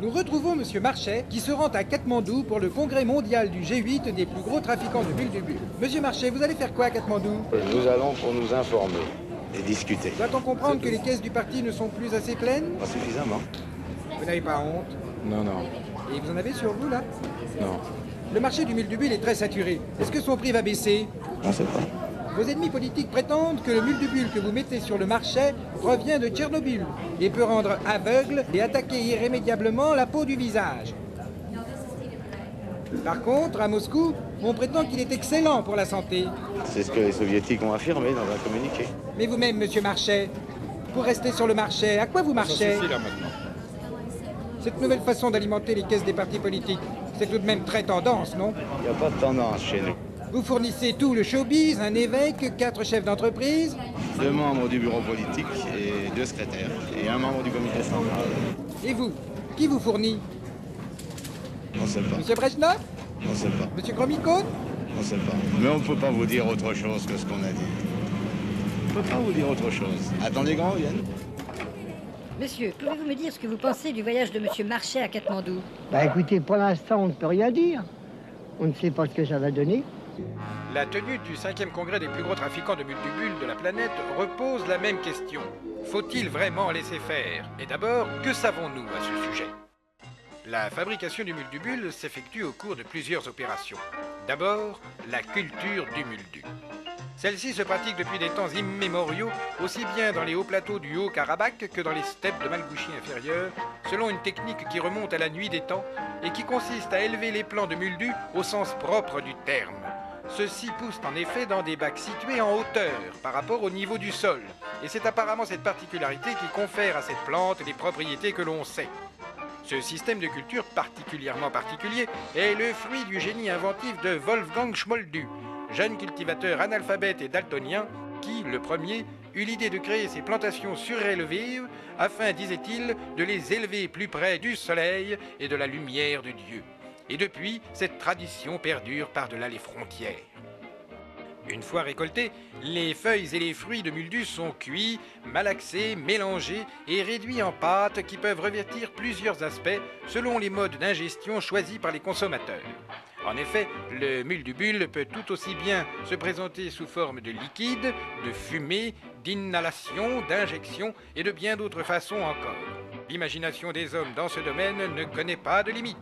Nous retrouvons Monsieur Marchais qui se rend à Katmandou pour le congrès mondial du G8 des plus gros trafiquants de bulles du bulle. Monsieur Marchais, vous allez faire quoi à Katmandou? Nous allons pour nous informer et discuter. Doit-on comprendre que les caisses du parti ne sont plus assez pleines? Pas suffisamment. Vous n'avez pas honte? Non, non, Et vous en avez sur vous, là? non. Le marché du Muldubul est très saturé. Est-ce que son prix va baisser? On ne sait pas. Vos ennemis politiques prétendent que le Muldubul que vous mettez sur le marché provient de Tchernobyl et peut rendre aveugle et attaquer irrémédiablement la peau du visage. Par contre, à Moscou, on prétend qu'il est excellent pour la santé. C'est ce que les soviétiques ont affirmé dans un communiqué. Mais vous-même, monsieur Marchais, pour rester sur le marché, à quoi vous marchez? là maintenant. Cette nouvelle façon d'alimenter les caisses des partis politiques, c'est tout de même très tendance, non? Il n'y a pas de tendance chez nous. Vous fournissez tout le showbiz, un évêque, 4 chefs d'entreprise. 2 membres du bureau politique et 2 secrétaires. Et un membre du comité central. Et vous, qui vous fournit? On ne sait pas. Monsieur Brejnev? On ne sait pas. Monsieur Gromyko? On ne sait pas. Mais on ne peut pas vous dire autre chose que ce qu'on a dit. On ne peut pas vous dire autre chose. Attendez grand vienne. Monsieur, pouvez-vous me dire ce que vous pensez du voyage de Monsieur Marchais à Katmandou? Bah écoutez, pour l'instant, on ne peut rien dire. On ne sait pas ce que ça va donner. La tenue du 5e congrès des plus gros trafiquants de Muldubul de la planète repose la même question. Faut-il vraiment laisser faire? Et d'abord, que savons-nous à ce sujet? La fabrication du Muldubul s'effectue au cours de plusieurs opérations. D'abord, la culture du muldu. Celle-ci se pratique depuis des temps immémoriaux, aussi bien dans les hauts plateaux du Haut-Karabakh que dans les steppes de Malgouchie inférieure, selon une technique qui remonte à la nuit des temps et qui consiste à élever les plants de muldu au sens propre du terme. Ceux-ci poussent en effet dans des bacs situés en hauteur par rapport au niveau du sol, et c'est apparemment cette particularité qui confère à cette plante les propriétés que l'on sait. Ce système de culture particulièrement particulier est le fruit du génie inventif de Wolfgang Schmoldu, jeune cultivateur analphabète et daltonien qui, le premier, eut l'idée de créer ces plantations surélevées afin, disait-il, de les élever plus près du soleil et de la lumière de Dieu. Et depuis, cette tradition perdure par-delà les frontières. Une fois récoltés, les feuilles et les fruits de muldu sont cuits, malaxés, mélangés et réduits en pâtes qui peuvent revêtir plusieurs aspects selon les modes d'ingestion choisis par les consommateurs. En effet, le muldubul peut tout aussi bien se présenter sous forme de liquide, de fumée, d'inhalation, d'injection et de bien d'autres façons encore. L'imagination des hommes dans ce domaine ne connaît pas de limite.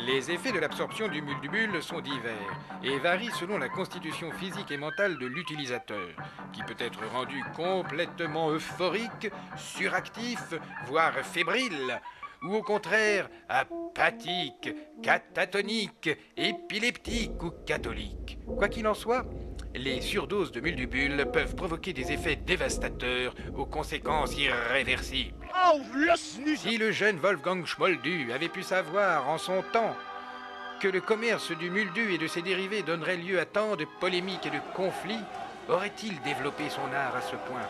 Les effets de l'absorption du muldubul sont divers et varient selon la constitution physique et mentale de l'utilisateur, qui peut être rendu complètement euphorique, suractif, voire fébrile, ou au contraire apathique, catatonique, épileptique ou catholique. Quoi qu'il en soit, les surdoses de muldubul peuvent provoquer des effets dévastateurs aux conséquences irréversibles. Si le jeune Wolfgang Schmoldu avait pu savoir en son temps que le commerce du muldu et de ses dérivés donnerait lieu à tant de polémiques et de conflits, aurait-il développé son art à ce point?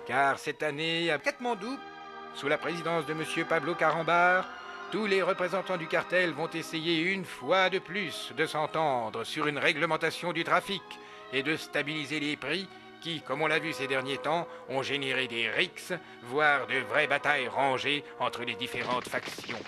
Car cette année, à Katmandou, sous la présidence de M. Pablo Carambar, tous les représentants du cartel vont essayer une fois de plus de s'entendre sur une réglementation du trafic et de stabiliser les prix qui, comme on l'a vu ces derniers temps, ont généré des rixes, voire de vraies batailles rangées entre les différentes factions.